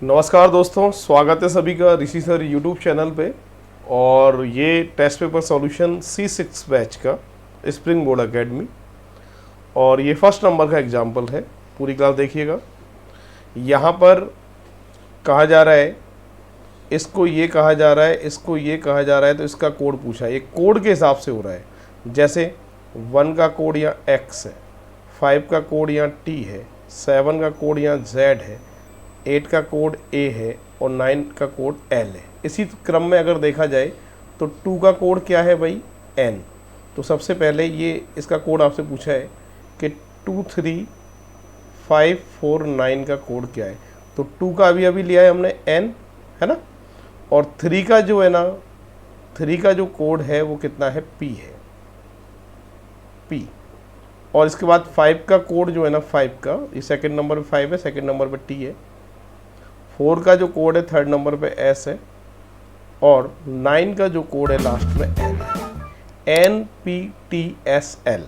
नमस्कार दोस्तों, स्वागत है सभी का ऋषि सर यूट्यूब चैनल पे। और ये test paper solution C6 batch का स्प्रिंग बोर्ड एकेडमी, और ये फर्स्ट नंबर का एग्जाम्पल है। पूरी क्लास देखिएगा। यहाँ पर कहा जा रहा है, इसको ये कहा जा रहा है, इसको ये कहा जा रहा है, तो इसका कोड पूछा है। ये कोड के हिसाब से हो रहा है। जैसे 1 का कोड यहाँ X है, 5 का कोड यहाँ T है, 7 का कोड यहाँ Z है, 8 का कोड A है और 9 का कोड L है। इसी क्रम में अगर देखा जाए तो 2 का कोड क्या है भाई, N। तो सबसे पहले ये इसका कोड आपसे पूछा है कि 2 3 5 4 9 का कोड क्या है। तो 2 का अभी लिया है हमने N, है ना। और 3 का जो है ना, 3 का जो कोड है वो कितना है, P है, P। और इसके बाद 5 का कोड जो है ना, 5 का, ये सेकंड नंबर पे 5 है, सेकंड नंबर पे T है। 4 का जो कोड है थर्ड नंबर पे S है, और 9 का जो कोड है लास्ट में N है। NPTSL,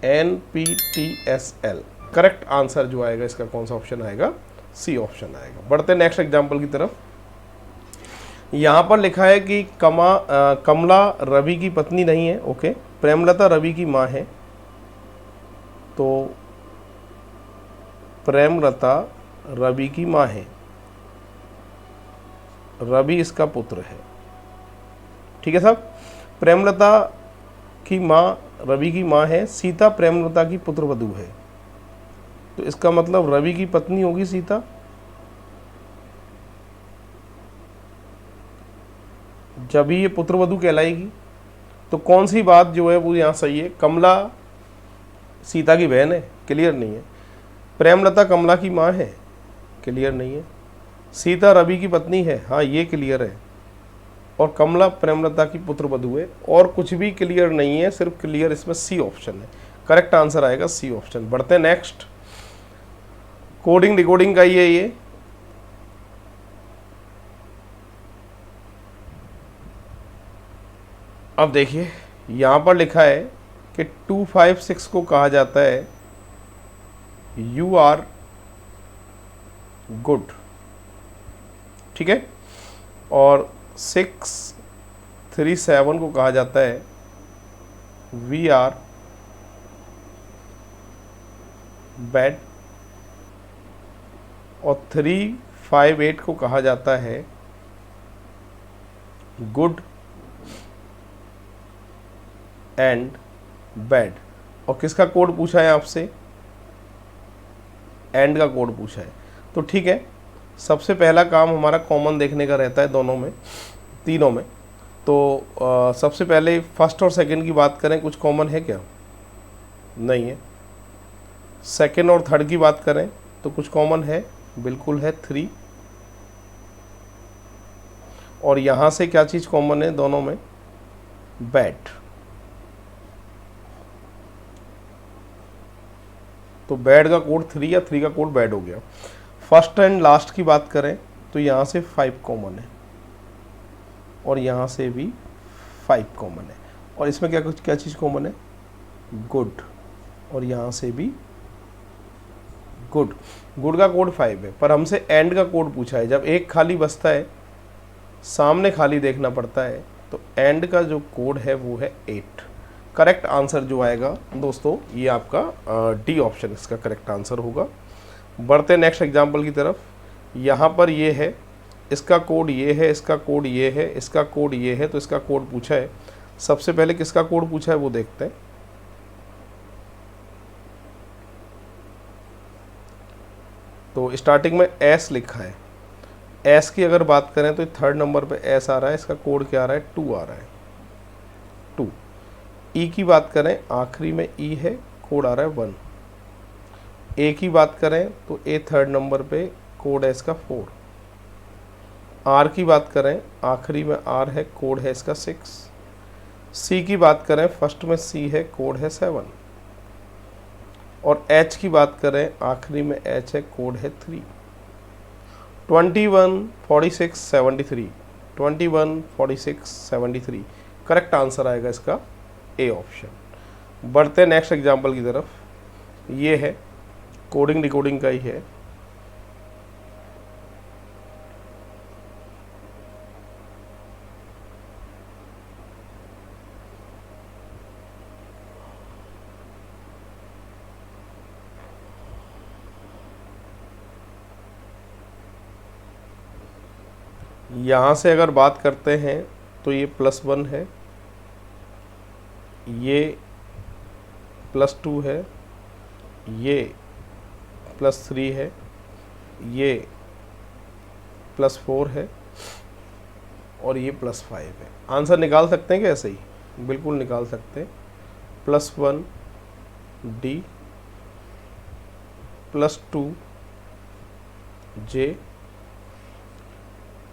NPTSL। करेक्ट आंसर जो आएगा इसका कौन सा ऑप्शन आएगा, C ऑप्शन आएगा। बढ़ते नेक्स्ट एग्जाम्पल की तरफ। यहाँ पर लिखा है कि कमला रवि की पत्नी नहीं है। ओके, प्रेमलता रवि की माँ है। तो प्रेमलता रवि की माँ है, रवि इसका पुत्र है। ठीक है साहब। प्रेमलता की माँ रवि की माँ है, सीता प्रेमलता की पुत्रवधू है। तो इसका मतलब रवि की पत्नी होगी सीता। जब ही ये पुत्रवधू कहलाएगी। तो कौन सी बात जो है वो यहाँ सही है, कमला सीता की बहन है, क्लियर नहीं है। प्रेमलता कमला की माँ है, क्लियर नहीं है। सीता रवि की पत्नी है, हाँ ये क्लियर है। और कमला प्रेमलता की पुत्रवधू है, और कुछ भी क्लियर नहीं है, सिर्फ क्लियर इसमें C ऑप्शन है। करेक्ट आंसर आएगा C ऑप्शन। बढ़ते हैं नेक्स्ट। कोडिंग डिकोडिंग का ही है ये। अब देखिए यहाँ पर लिखा है कि 2 5 6 को कहा जाता है यू आर गुड। ठीक है। और 6 3 7 को कहा जाता है वी आर बैड। और 3 5 8 को कहा जाता है गुड एंड बैड। और किसका कोड पूछा है आपसे, एंड का कोड पूछा है। तो ठीक है, सबसे पहला काम हमारा कॉमन देखने का रहता है दोनों में, तीनों में। तो सबसे पहले फर्स्ट और सेकंड की बात करें, कुछ कॉमन है क्या, नहीं है। सेकंड और थर्ड की बात करें तो कुछ कॉमन है, बिल्कुल है, 3। और यहाँ से क्या चीज़ कॉमन है दोनों में, बैड। तो बैड का कोड 3 या 3 का कोड बैड हो गया। फर्स्ट एंड लास्ट की बात करें तो यहाँ से 5 कॉमन है, और यहाँ से भी 5 कॉमन है। और इसमें क्या चीज़ कॉमन है, गुड। और यहाँ से भी गुड। गुड का कोड 5 है, पर हमसे एंड का कोड पूछा है। जब एक खाली बचता है, सामने खाली देखना पड़ता है, तो एंड का जो कोड है वो है 8। करेक्ट आंसर जो आएगा दोस्तों, ये आपका D ऑप्शन इसका करेक्ट आंसर होगा। बढ़ते नेक्स्ट एग्जाम्पल की तरफ। यहाँ पर ये है, इसका कोड ये है, इसका कोड ये है, इसका कोड ये है। तो इसका कोड पूछा है। सबसे पहले किसका कोड पूछा है वो देखते हैं। तो स्टार्टिंग में S लिखा है। S की अगर बात करें तो थर्ड नंबर पे S आ रहा है, इसका कोड क्या आ रहा है, 2 आ रहा है, 2। E की बात करें, आखिरी में E है, कोड आ रहा है 1। A की बात करें तो A थर्ड नंबर पे कोड है इसका 4। R की बात करें, आखिरी में R है, कोड है इसका 6। C की बात करें, फर्स्ट में C है, कोड है 7। और H की बात करें, आखिरी में H है, कोड है 3। 21 46 73, 21 46 73 करेक्ट आंसर आएगा इसका A ऑप्शन। बढ़ते नेक्स्ट एग्जाम्पल की तरफ। ये है कोडिंग डिकोडिंग का ही है। यहाँ से अगर बात करते हैं तो ये +1 है, ये +2 है, ये +3 है, ये +4 है और ये +5 है। आंसर निकाल सकते हैं क्या ऐसे ही? बिल्कुल निकाल सकते हैं। +1 D, +2 J,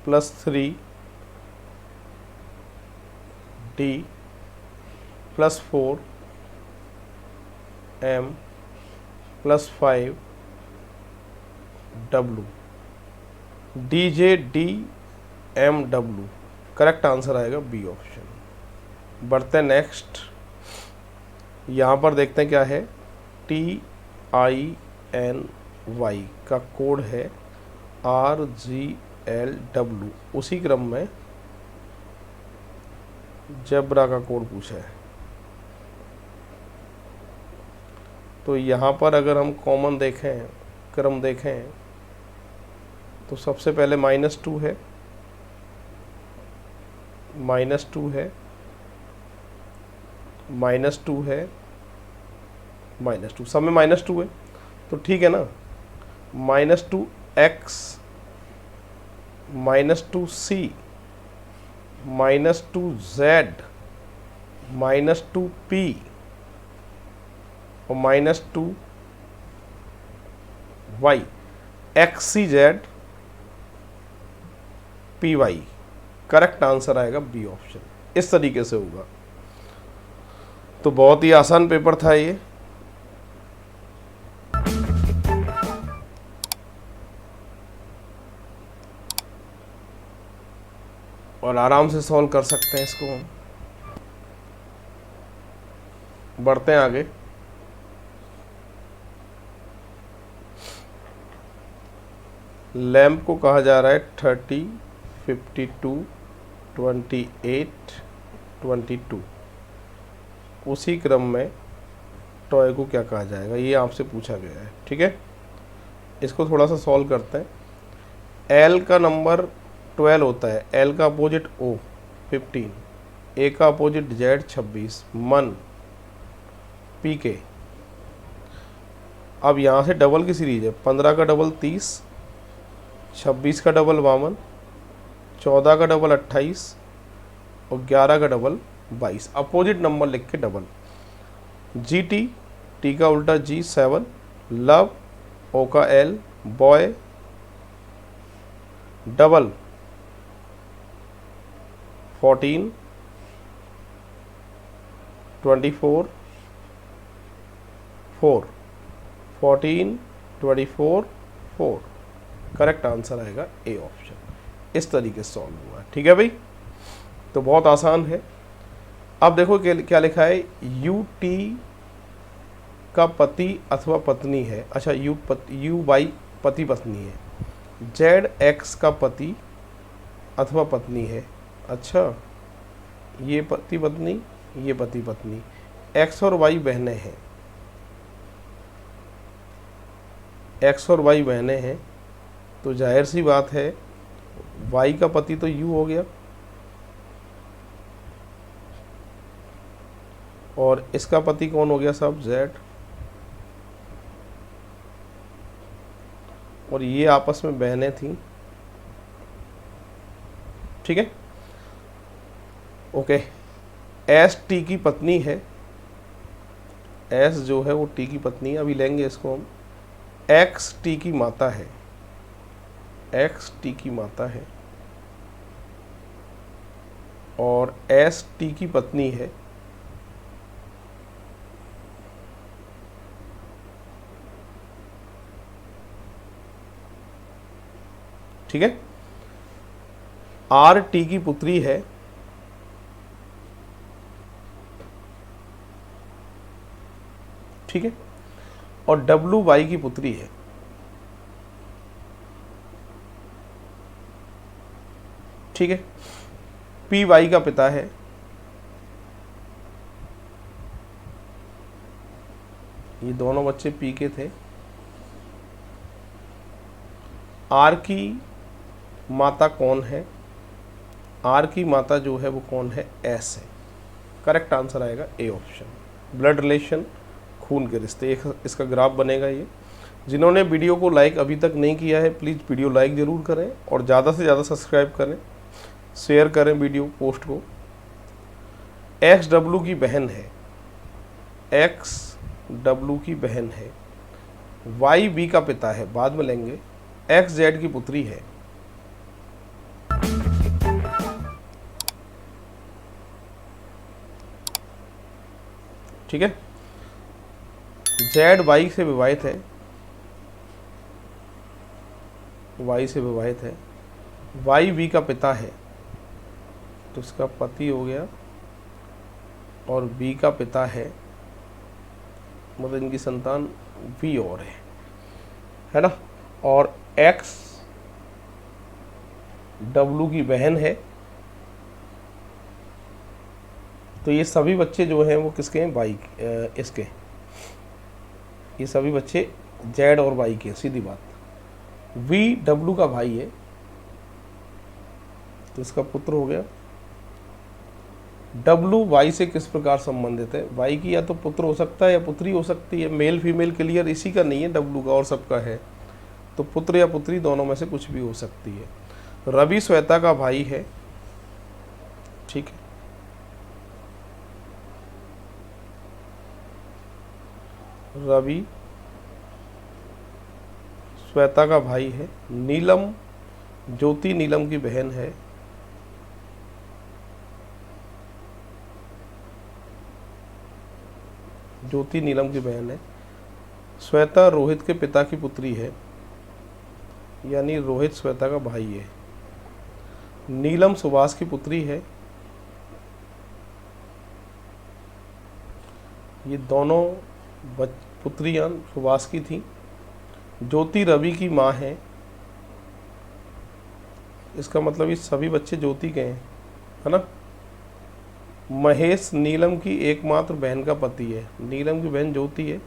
+3 D, +4 M, +5 W। DJ D M W correct answer आएगा बी ऑप्शन। बढ़ते हैं नेक्स्ट। यहाँ पर देखते हैं क्या है। TINY का कोड है RGLW। उसी क्रम में जेब्रा का कोड पूछा है। तो यहाँ पर अगर हम कॉमन देखें, क्रम देखें, तो सबसे पहले -2 है, -2 है, -2 है, -2, सब में -2 है तो ठीक है ना। -2x, -2c, -2z, -2p और -2y, XCZ PY correct answer आएगा बी ऑप्शन। इस तरीके से होगा। तो बहुत ही आसान पेपर था ये। और आराम से सॉल्व कर सकते हैं इसको हम। बढ़ते हैं आगे। लैंप को कहा जा रहा है 30, 52, 28, 22। उसी क्रम में टॉय को क्या कहा जाएगा, ये आपसे पूछा गया है। ठीक है, इसको थोड़ा सा सॉल्व करते हैं। एल का नंबर 12 होता है, एल का अपोजिट O 15, ए का अपोजिट जेड 26, मन PK। अब यहाँ से डबल की सीरीज है। 15 का डबल 30, 26 का डबल 52, 14 का डबल 28 और 11 का डबल 22। अपोजिट नंबर लिख के डबल। GT, T का उल्टा G 7, लव O का L, boy double 14, 24, 4, 14, 24, 4 correct answer आएगा ए ऑप्शन। इस तरीके से सॉल्व हुआ। ठीक है भाई, तो बहुत आसान है। अब देखो क्या लिखा है। UT का पति अथवा पत्नी है। अच्छा, UY पति पत्नी है। ZX का पति अथवा पत्नी है। अच्छा, ये पति पत्नी, ये पति पत्नी। X और Y बहनें हैं। X और Y बहनें हैं तो जाहिर सी बात है Y का पति तो U हो गया और इसका पति कौन हो गया साहब, Z। और ये आपस में बहनें थीं। ठीक है, ओके। S T की पत्नी है। S जो है वो T की पत्नी है। अभी लेंगे इसको हम। X T की माता है। X T की माता है और S T की पत्नी है। ठीक है, R T की पुत्री है। ठीक है, और डब्लू वाई की पुत्री है। ठीक है, पी वाई का पिता है, ये दोनों बच्चे पी के थे। आर की माता कौन है? आर की माता जो है वो कौन है? एस है। करेक्ट आंसर आएगा ए ऑप्शन। ब्लड रिलेशन, खून के रिश्ते, एक इसका ग्राफ बनेगा ये। जिन्होंने वीडियो को लाइक अभी तक नहीं किया है प्लीज़ वीडियो लाइक ज़रूर करें और ज़्यादा से ज़्यादा सब्सक्राइब करें, शेयर करें वीडियो पोस्ट को। एक्स डब्लू की बहन है, एक्स डब्लू की बहन है। वाई बी का पिता है, बाद में लेंगे। एक्स जेड की पुत्री है। ठीक है, जेड वाई से विवाहित है, वाई से विवाहित है। वाई वी का पिता है, तो उसका पति हो गया, और बी का पिता है, मतलब इनकी संतान वी और है ना। और एक्स डब्लू की बहन है। तो ये सभी बच्चे जो हैं वो किसके हैं? वाई, इसके, ये सभी बच्चे जेड और वाई के, सीधी बात। वी डब्लू का भाई है, तो इसका पुत्र हो गया। डब्लू वाई से किस प्रकार संबंधित है? वाई की या तो पुत्र हो सकता है या पुत्री हो सकती है। मेल फीमेल क्लियर इसी का नहीं है, डब्लू का और सबका है, तो पुत्र या पुत्री दोनों में से कुछ भी हो सकती है। रवि श्वेता का भाई है। ठीक है, रवि श्वेता का भाई है। नीलम ज्योति नीलम की बहन है। ज्योति नीलम की बहन है। श्वेता रोहित के पिता की पुत्री है, यानी रोहित श्वेता का भाई है। नीलम सुभाष की पुत्री है। ये दोनों पुत्रियां सुभाष की थी। ज्योति रवि की माँ है, इसका मतलब ये सभी बच्चे ज्योति के हैं, है ना। महेश नीलम की एकमात्र बहन का पति है। नीलम की बहन ज्योति है,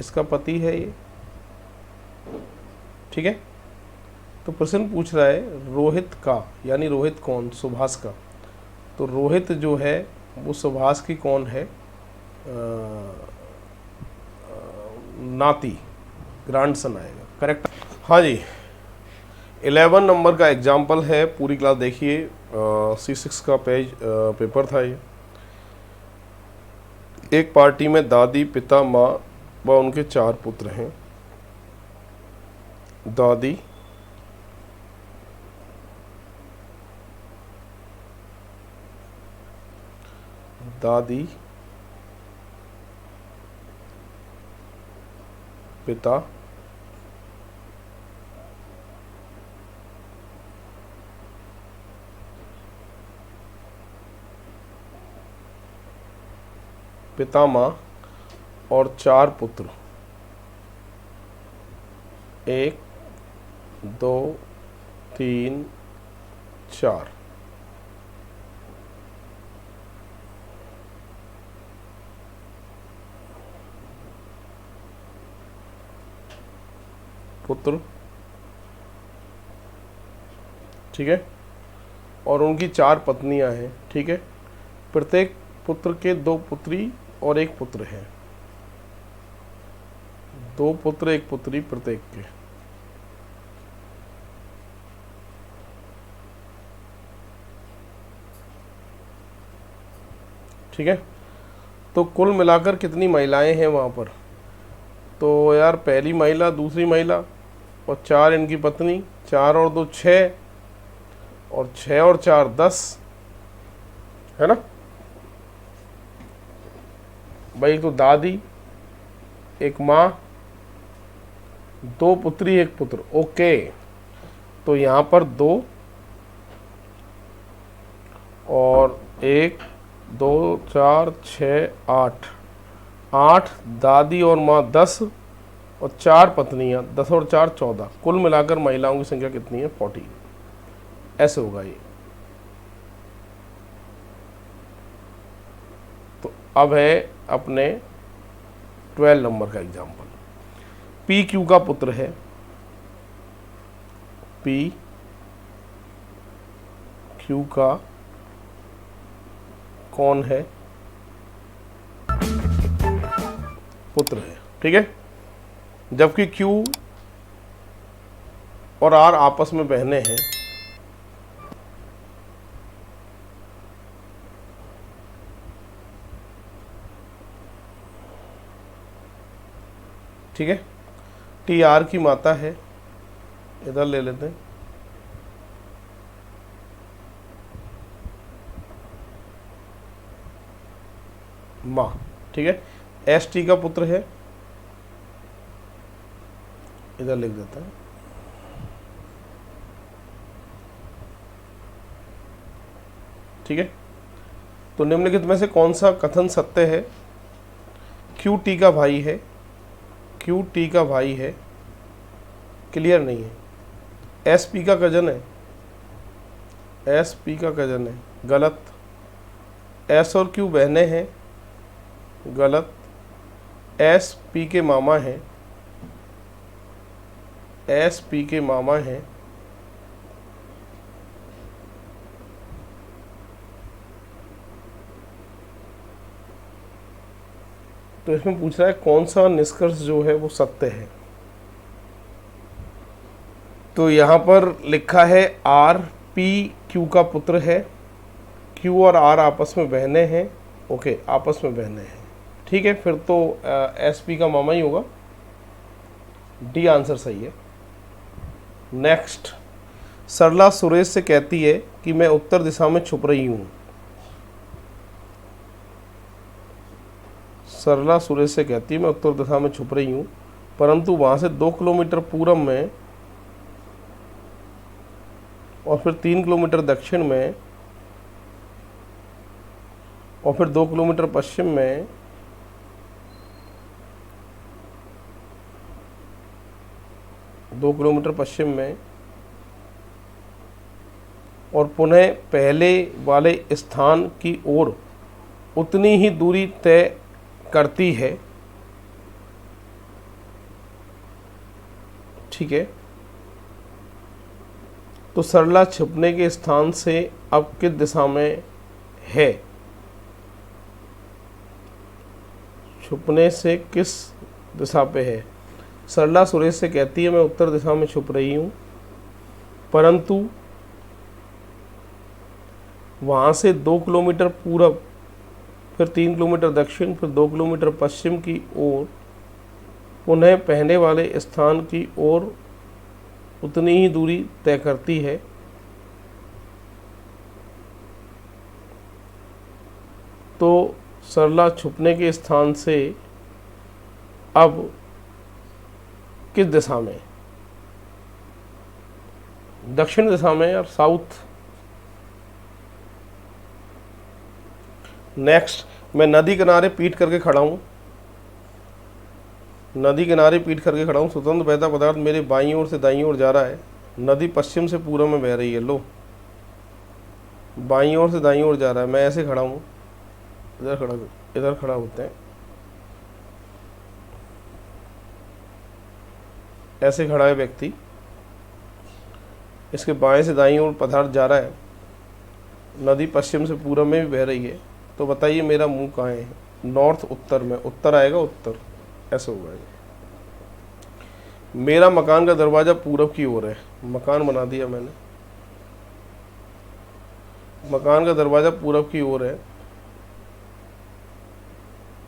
इसका पति है ये। ठीक है, तो प्रश्न पूछ रहा है रोहित का, यानी रोहित कौन? सुभाष का। तो रोहित जो है वो सुभाष की कौन है? नाती, ग्रैंडसन आएगा। करेक्ट। हाँ जी, 11 नंबर का एग्जाम्पल है, पूरी क्लास देखिए। C6 का पेपर था ये। एक पार्टी में दादी, पिता, माँ व उनके 4 पुत्र हैं। दादी, दादी, पिता, पिता, माँ और 4 पुत्र। 1 2 3 4। पुत्र, ठीक है, और उनकी 4 पत्नियां हैं। ठीक है, प्रत्येक पुत्र के 2 पुत्री और 1 पुत्र है। 2 पुत्र 1 पुत्री प्रत्येक के। ठीक है, तो कुल मिलाकर कितनी महिलाएं हैं वहाँ पर? तो यार पहली महिला, दूसरी महिला और 4 इनकी पत्नी, 4 और 2 6, और 6 और 4 10, है ना भाई। तो दादी, एक माँ, 2 पुत्री 1 पुत्र। ओके, तो यहाँ पर 2 और 1 2 4 6 8, 8 दादी और माँ 10 और 4 पत्नियाँ, 10 और 4 14, कुल मिलाकर महिलाओं की संख्या कितनी है? 14। ऐसे होगा ये। तो अब है अपने 12 नंबर का एग्जाम्पल। पी क्यू का पुत्र है। पी क्यू का कौन है? पुत्र है। ठीक है। जबकि क्यू और आर आपस में बहने हैं। ठीक है। टी आर की माता है, इधर ले लेते हैं। माँ। ठीक है। एस टी का पुत्र है, इधर लिख देता है। ठीक है। तो निम्नलिखित में से कौन सा कथन सत्य है? क्यू टी का भाई है। क्यू टी का भाई है, क्लियर नहीं है। एस पी का कजन है। एस पी का कजन है, गलत। एस और क्यू बहनें हैं, गलत। एस पी के मामा हैं। एस पी के मामा हैं, तो इसमें पूछ रहा है कौन सा निष्कर्ष जो है वो सत्य है। तो यहाँ पर लिखा है आर पी क्यू का पुत्र है, क्यू और आर आपस में बहने हैं। ओके, आपस में बहने हैं। ठीक है, फिर तो एस पी का मामा ही होगा। डी आंसर सही है। नेक्स्ट, सरला सुरेश से कहती है कि मैं उत्तर दिशा में छुप रही हूँ। सरला सुरेश से कहती है मैं उत्तर दिशा में छुप रही हूँ, परंतु वहाँ से 2 किलोमीटर पूरब में और फिर 3 किलोमीटर दक्षिण में और फिर 2 किलोमीटर पश्चिम में और पुनः पहले वाले स्थान की ओर उतनी ही दूरी तय करती है। ठीक है। तो सरला छिपने के स्थान से अब किस दिशा में है? छुपने से किस दिशा पे है? सरला सुरेश से कहती है मैं उत्तर दिशा में छुप रही हूँ, परंतु वहाँ से 2 किलोमीटर पूरब, फिर 3 किलोमीटर दक्षिण, फिर 2 किलोमीटर पश्चिम की ओर, पुनः पहले वाले स्थान की ओर उतनी ही दूरी तय करती है। तो सरला छुपने के स्थान से अब किस दिशा में? दक्षिण दिशा में और साउथ। नेक्स्ट, मैं नदी किनारे पीट करके खड़ा हूँ। नदी किनारे पीट करके खड़ा हूँ, स्वतंत्र बहता पदार्थ मेरे बाईं ओर से दाईं ओर जा रहा है। नदी पश्चिम से पूर्व में बह रही है। लो, बाईं ओर से दाईं ओर जा रहा है। मैं ऐसे खड़ा हूँ, इधर खड़ा होते हैं, ऐसे खड़ा है व्यक्ति, इसके बाएं से दाईं ओर पदार्थ जा रहा है। नदी पश्चिम से पूर्व में भी बह रही है। तो बताइए मेरा मुंह कहाँ है? नॉर्थ, उत्तर में। उत्तर आएगा, उत्तर। ऐसे होगा। मेरा मकान का दरवाज़ा पूरब की ओर है। मकान बना दिया मैंने, मकान का दरवाज़ा पूरब की ओर है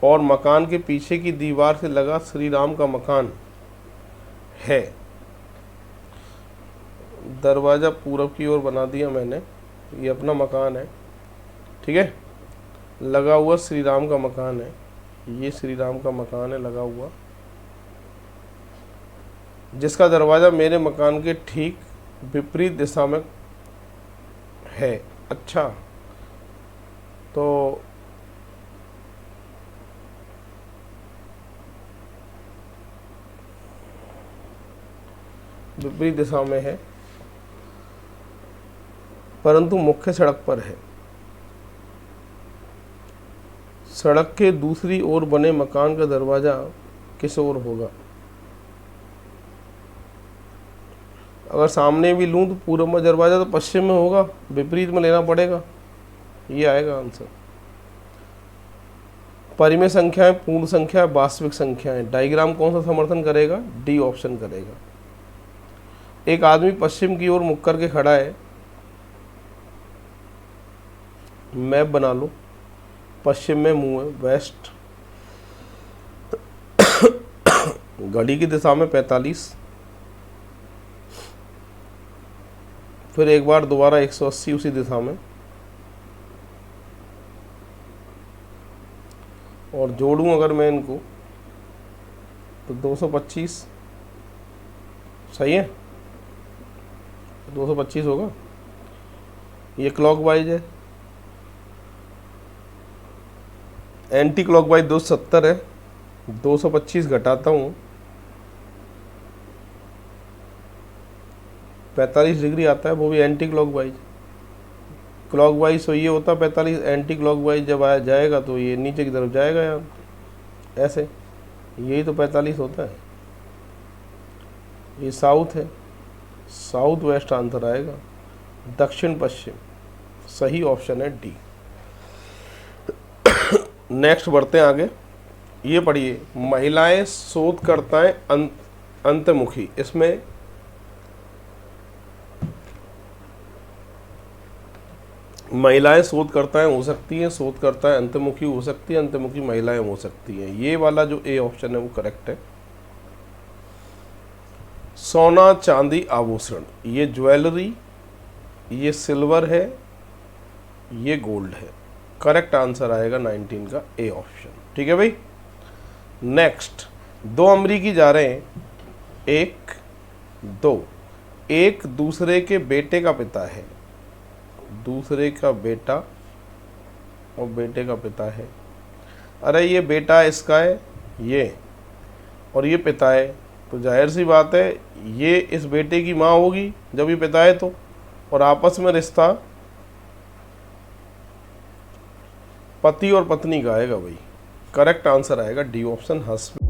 और मकान के पीछे की दीवार से लगा श्री राम का मकान है। दरवाज़ा पूरब की ओर बना दिया मैंने, ये अपना मकान है। ठीक है। लगा हुआ श्री राम का मकान है, ये श्री राम का मकान है लगा हुआ, जिसका दरवाज़ा मेरे मकान के ठीक विपरीत दिशा में है। अच्छा, तो विपरीत दिशा में है परंतु मुख्य सड़क पर है। सड़क के दूसरी ओर बने मकान का दरवाजा किस ओर होगा? अगर सामने भी लूँ तो पूर्व में दरवाजा तो पश्चिम में होगा, विपरीत में लेना पड़ेगा, ये आएगा आंसर। परिमेय संख्याएं, पूर्ण संख्या, वास्तविक संख्याएं, डायग्राम कौन सा समर्थन करेगा? डी ऑप्शन करेगा। एक आदमी पश्चिम की ओर मुख करके खड़ा है, मैप बना लो, पश्चिम में मुंह है, वेस्ट, घड़ी की दिशा में 45, फिर एक बार दोबारा 180 उसी दिशा में, और जोड़ूं अगर मैं इनको तो 225 सही है, 225 होगा। ये क्लॉकवाइज है, एंटी क्लॉकवाइज 270 है, 225 घटाता हूँ 45 डिग्री आता है, वो भी एंटी क्लॉकवाइज। क्लॉकवाइज तो ये होता 45, एंटी क्लॉकवाइज जब आया जाएगा तो ये नीचे की तरफ जाएगा यार, ऐसे, यही तो 45 होता है। ये साउथ है, साउथ वेस्ट आंसर आएगा, दक्षिण पश्चिम, सही ऑप्शन है डी। नेक्स्ट बढ़ते हैं आगे, ये पढ़िए, महिलाएं शोधकर्ताएं अंतमुखी, इसमें महिलाएं शोधकर्ताएं हो सकती हैं, शोधकर्ताएं अंतमुखी हो सकती हैं, अंतमुखी महिलाएं हो सकती हैं। ये वाला जो ए ऑप्शन है वो करेक्ट है। सोना चांदी आभूषण, ये ज्वेलरी, ये सिल्वर है, ये गोल्ड है, करेक्ट आंसर आएगा 19 का ए ऑप्शन। ठीक है भाई। नेक्स्ट, दो अमरीकी जा रहे हैं, एक दूसरे के बेटे का पिता है, दूसरे का बेटा और बेटे का पिता है। अरे ये बेटा इसका है ये, और ये पिता है, तो जाहिर सी बात है ये इस बेटे की माँ होगी जब ये पिता है तो, और आपस में रिश्ता पति और पत्नी का आएगा भाई, करेक्ट आंसर आएगा डी ऑप्शन हस्बैंड।